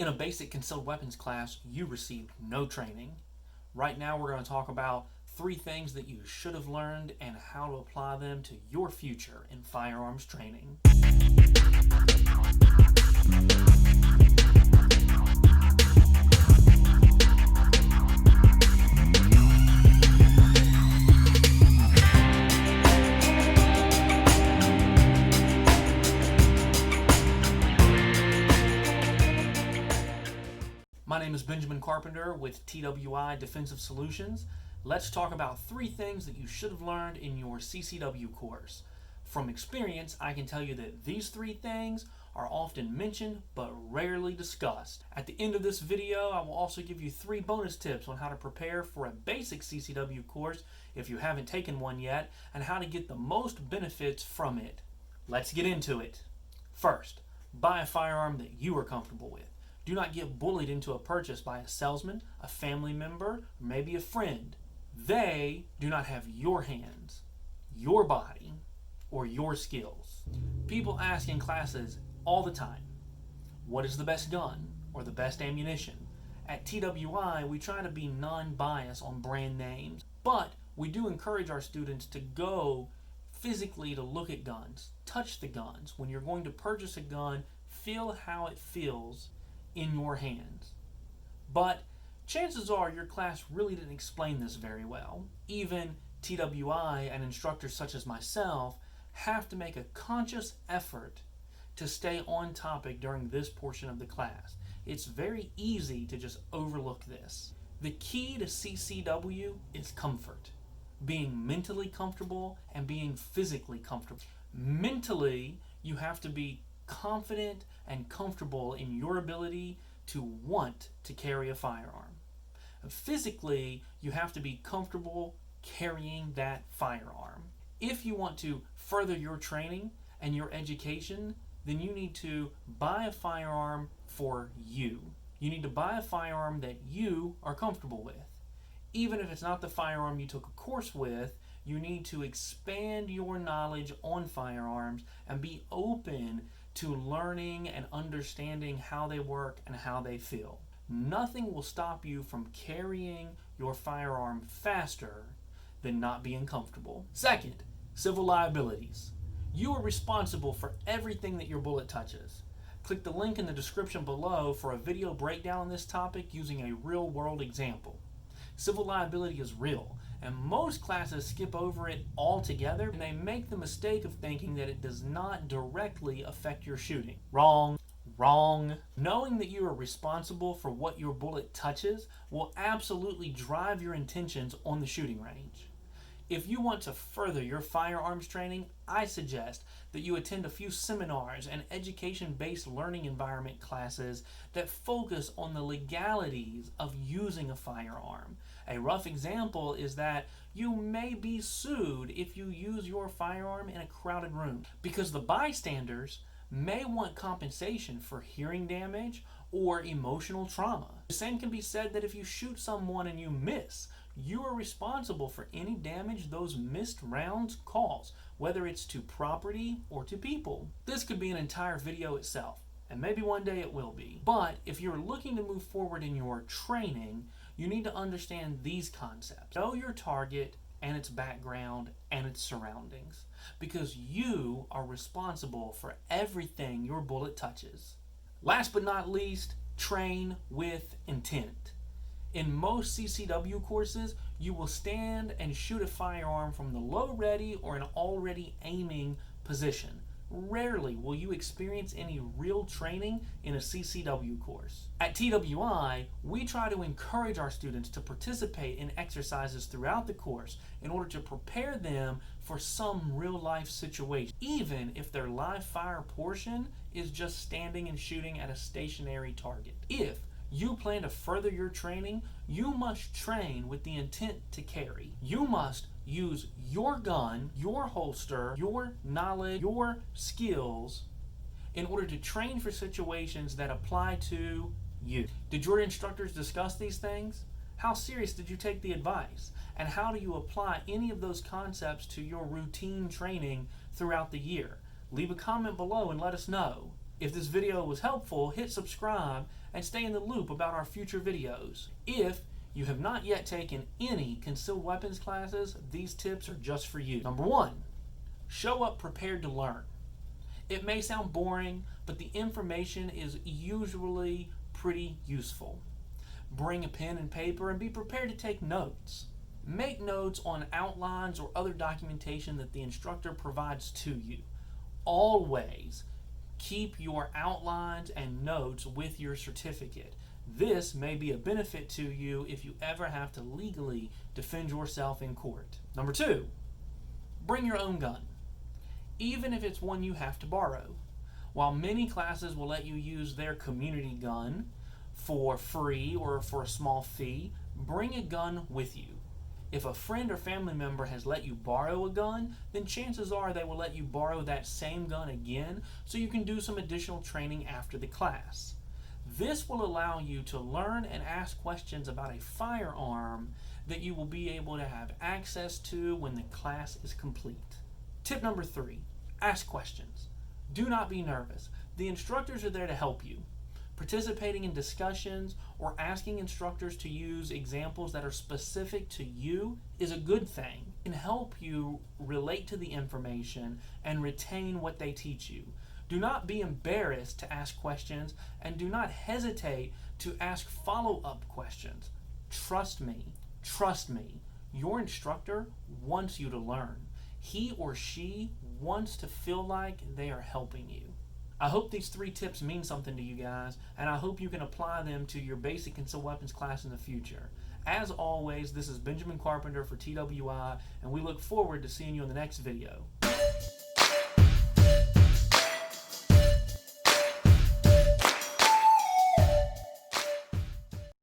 In a basic concealed weapons class, you received no training. Right now we're going to talk about 3 things that you should have learned and how to apply them to your future in firearms training. My name is Benjamin Carpenter with TWI Defensive Solutions. Let's talk about 3 things that you should have learned in your CCW course. From experience, I can tell you that these 3 things are often mentioned but rarely discussed. At the end of this video, I will also give you 3 bonus tips on how to prepare for a basic CCW course if you haven't taken one yet, and how to get the most benefits from it. Let's get into it. First, buy a firearm that you are comfortable with. Do not get bullied into a purchase by a salesman, a family member, or maybe a friend. They do not have your hands, your body, or your skills. People ask in classes all the time, what is the best gun or the best ammunition? At TWI, we try to be non-biased on brand names, but we do encourage our students to go physically to look at guns, touch the guns. When you're going to purchase a gun, feel how it feels in your hands. But chances are your class really didn't explain this very well. Even TWI and instructors such as myself have to make a conscious effort to stay on topic during this portion of the class. It's very easy to just overlook this. The key to CCW is comfort. Being mentally comfortable and being physically comfortable. Mentally, you have to be confident and comfortable in your ability to want to carry a firearm. Physically, you have to be comfortable carrying that firearm. If you want to further your training and your education, then you need to buy a firearm for you. You need to buy a firearm that you are comfortable with. Even if it's not the firearm you took a course with, you need to expand your knowledge on firearms and be open to learning and understanding how they work and how they feel. Nothing will stop you from carrying your firearm faster than not being comfortable. Second, civil liabilities. You are responsible for everything that your bullet touches. Click the link in the description below for a video breakdown on this topic using a real-world example. Civil liability is real, and most classes skip over it altogether, and they make the mistake of thinking that it does not directly affect your shooting. Wrong. Knowing that you are responsible for what your bullet touches will absolutely drive your intentions on the shooting range. If you want to further your firearms training, I suggest that you attend a few seminars and education-based learning environment classes that focus on the legalities of using a firearm. A rough example is that you may be sued if you use your firearm in a crowded room, because the bystanders may want compensation for hearing damage or emotional trauma. The same can be said that if you shoot someone and you miss, you are responsible for any damage those missed rounds cause, whether it's to property or to people. This could be an entire video itself, and maybe one day it will be. But if you're looking to move forward in your training, you need to understand these concepts. Know your target and its background and its surroundings, because you are responsible for everything your bullet touches. Last but not least, train with intent. In most CCW courses, you will stand and shoot a firearm from the low ready or an already aiming position. Rarely will you experience any real training in a CCW course. At TWI, we try to encourage our students to participate in exercises throughout the course in order to prepare them for some real life situation, even if their live fire portion is just standing and shooting at a stationary target. If you plan to further your training, you must train with the intent to carry. You must use your gun, your holster, your knowledge, your skills in order to train for situations that apply to you. Did your instructors discuss these things? How serious did you take the advice? And how do you apply any of those concepts to your routine training throughout the year? Leave a comment below and let us know. If this video was helpful, hit subscribe and stay in the loop about our future videos. If you have not yet taken any concealed weapons classes, these tips are just for you. Number 1, show up prepared to learn. It may sound boring, but the information is usually pretty useful. Bring a pen and paper and be prepared to take notes. Make notes on outlines or other documentation that the instructor provides to you. Always keep your outlines and notes with your certificate. This may be a benefit to you if you ever have to legally defend yourself in court. Number 2, bring your own gun, even if it's one you have to borrow. While many classes will let you use their community gun for free or for a small fee, bring a gun with you. If a friend or family member has let you borrow a gun, then chances are they will let you borrow that same gun again so you can do some additional training after the class. This will allow you to learn and ask questions about a firearm that you will be able to have access to when the class is complete. Tip number 3, ask questions. Do not be nervous. The instructors are there to help you. Participating in discussions or asking instructors to use examples that are specific to you is a good thing. It can help you relate to the information and retain what they teach you. Do not be embarrassed to ask questions and do not hesitate to ask follow-up questions. Trust me, your instructor wants you to learn. He or she wants to feel like they are helping you. I hope these 3 tips mean something to you guys, and I hope you can apply them to your basic concealed weapons class in the future. As always, this is Benjamin Carpenter for TWI, and we look forward to seeing you in the next video.